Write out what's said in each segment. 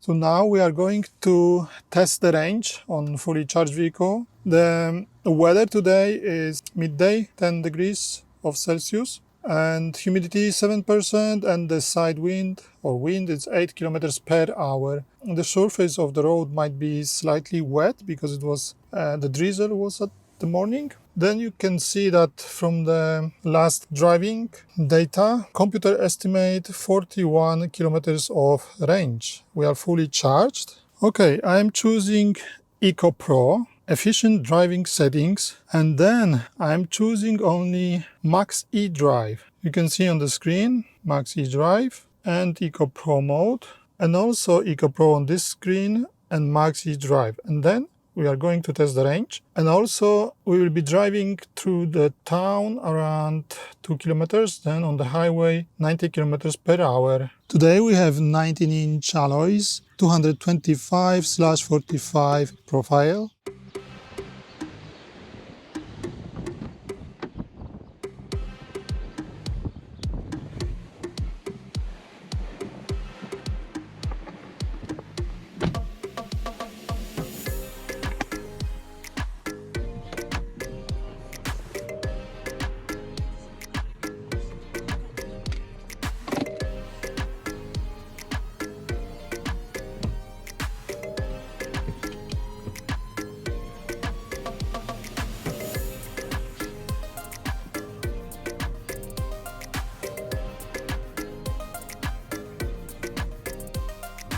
So now we are going to test the range on fully charged vehicle. The weather today is midday, 10 degrees of Celsius, and humidity 7%, and the side wind or wind is 8 kilometers per hour. The surface of the road might be slightly wet because it was the drizzle was at the morning. Then you can see that from the last driving data, computer estimate 41 kilometers of range. We are fully charged. Okay, I am choosing Eco Pro, efficient driving settings, and then I'm choosing only Max xDrive. You can see on the screen Max xDrive and Eco Pro mode, and also Eco Pro on this screen and Max xDrive. And then we are going to test the range, and also we will be driving through the town around 2 kilometers, then on the highway 90 kilometers per hour. Today we have 19-inch alloys, 225/45 profile.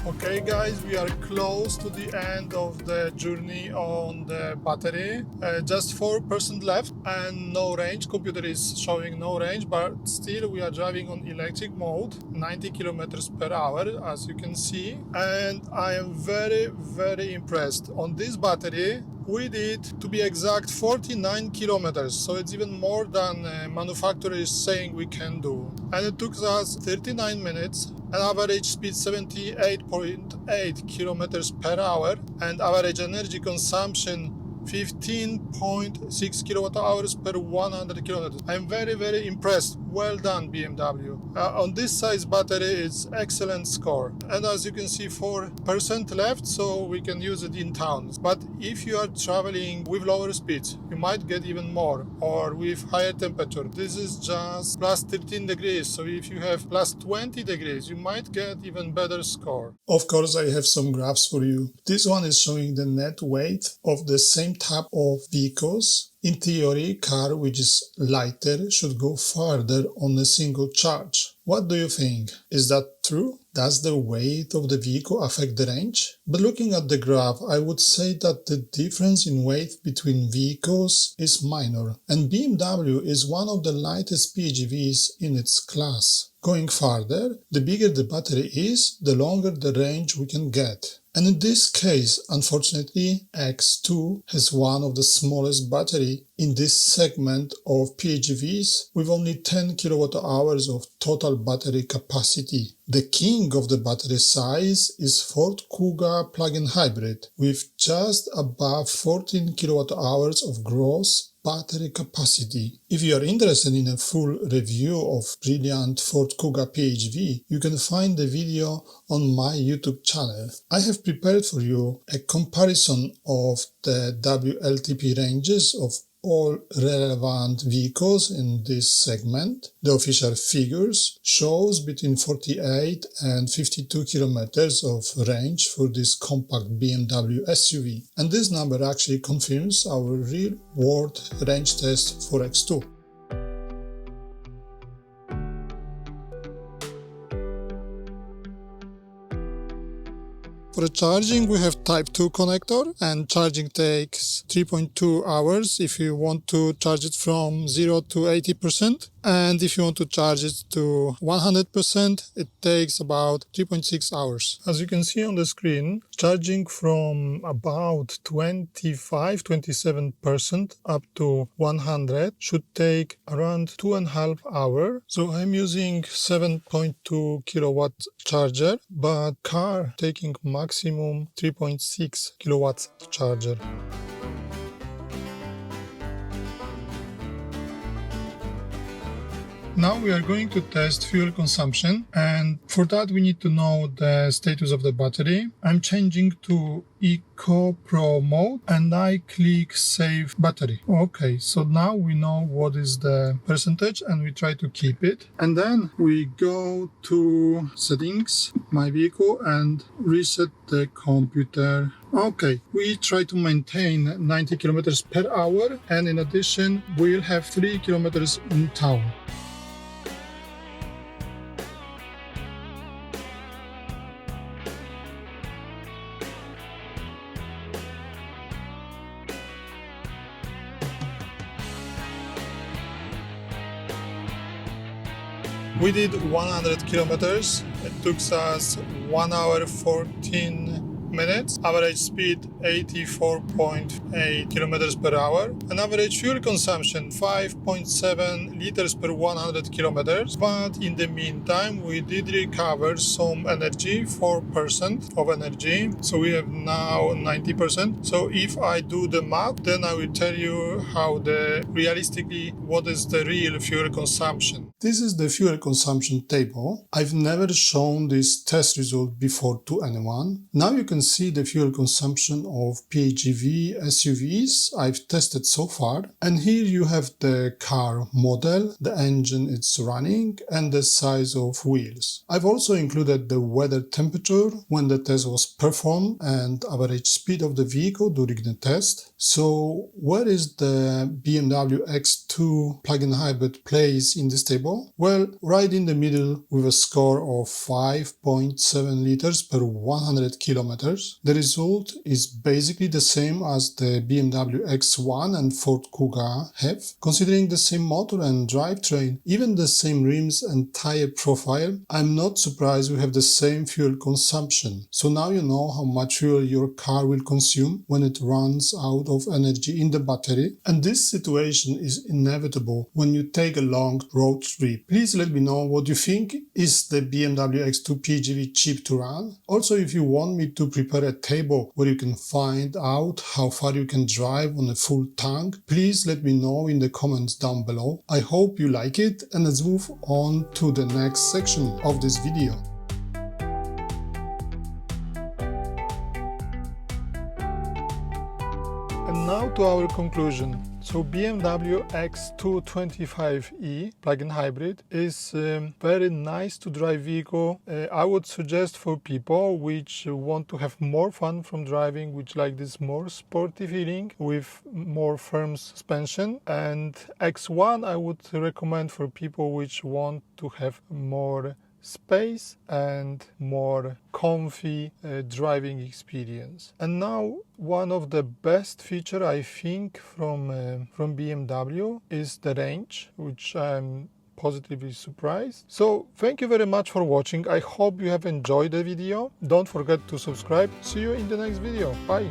Okay guys, we are close to the end of the journey on the battery. Just 4% left and no range. Computer is showing no range, but still we are driving on electric mode, 90 kilometers per hour, as you can see. And I am very impressed. On this battery, we did, to be exact, 49 kilometers. So it's even more than manufacturer is saying we can do. And it took us 39 minutes. An average speed 78.8 kilometers per hour, and average energy consumption 15.6 kilowatt hours per 100 kilometers. I'm very impressed. Well done, BMW. On this size battery, it's excellent score. And as you can see, 4% left, so we can use it in towns. But if you are traveling with lower speeds, you might get even more, or with higher temperature. This is just plus 13 degrees, so if you have plus 20 degrees, you might get even better score. Of course, I have some graphs for you. This one is showing the net weight of the same type of vehicles. In theory, car which is lighter should go farther on a single charge. What do you think? Is that true? Does the weight of the vehicle affect the range? But looking at the graph, I would say that the difference in weight between vehicles is minor, and BMW is one of the lightest PHEVs in its class. Going farther, the bigger the battery is, the longer the range we can get. And in this case, unfortunately, X2 has one of the smallest battery in this segment of PHEVs with only 10 kilowatt hours of total battery capacity. The king of the battery size is Ford Kuga plug-in hybrid with just above 14 kilowatt hours of gross battery capacity. If you are interested in a full review of brilliant Ford Kuga PHEV, you can find the video on my YouTube channel. I have prepared for you a comparison of the WLTP ranges of all relevant vehicles in this segment. The official figures shows between 48 and 52 kilometers of range for this compact BMW SUV. And this number actually confirms our real-world range test for X2. For the charging, we have Type 2 connector, and charging takes 3.2 hours if you want to charge it from 0 to 80%. And if you want to charge it to 100%, it takes about 3.6 hours. As you can see on the screen, charging from about 25-27% up to 100 should take around 2.5 hours. So I'm using 7.2 kilowatt charger, but car taking maximum 3.6 kilowatts charger. Now we are going to test fuel consumption, and for that we need to know the status of the battery. I'm changing to Eco Pro mode and I click Save Battery. Okay, so now we know what is the percentage and we try to keep it. And then we go to Settings, My Vehicle, and reset the computer. Okay, we try to maintain 90 kilometers per hour, and in addition we'll have 3 kilometers in town. We did 100 kilometers. It took us 1 hour 14 minutes. Average speed 84.8 kilometers per hour. An average fuel consumption 5.7 liters per 100 kilometers. But in the meantime, we did recover some energy, 4% of energy. So we have now 90%. So if I do the math, then I will tell you realistically what is the real fuel consumption. This is the fuel consumption table. I've never shown this test result before to anyone. Now you can see the fuel consumption of PHEV SUVs I've tested so far. And here you have the car model, the engine it's running, and the size of wheels. I've also included the weather temperature when the test was performed and average speed of the vehicle during the test. So where is the BMW X2 plug-in hybrid place in this table? Well, right in the middle with a score of 5.7 liters per 100 kilometers. The result is basically the same as the BMW X1 and Ford Kuga have, considering the same motor and drivetrain, even the same rims and tire profile. I'm not surprised we have the same fuel consumption. So now you know how much fuel your car will consume when it runs out of energy in the battery. And this situation is inevitable when you take a long road trip. Please let me know what you think. Is the BMW X2 PHEV cheap to run? Also, if you want me to prepare a table where you can find out how far you can drive on a full tank, please let me know in the comments down below. I hope you like it, and let's move on to the next section of this video. And now to our conclusion. So BMW X2 25e plug-in hybrid is a very nice to drive vehicle. I would suggest for people which want to have more fun from driving, which like this more sporty feeling with more firm suspension. And X1 I would recommend for people which want to have more space and more comfy driving experience. And now one of the best feature I think from BMW is the range, which I'm positively surprised. So thank you very much for watching. I hope you have enjoyed the video. Don't forget to subscribe. See you in the next video. Bye.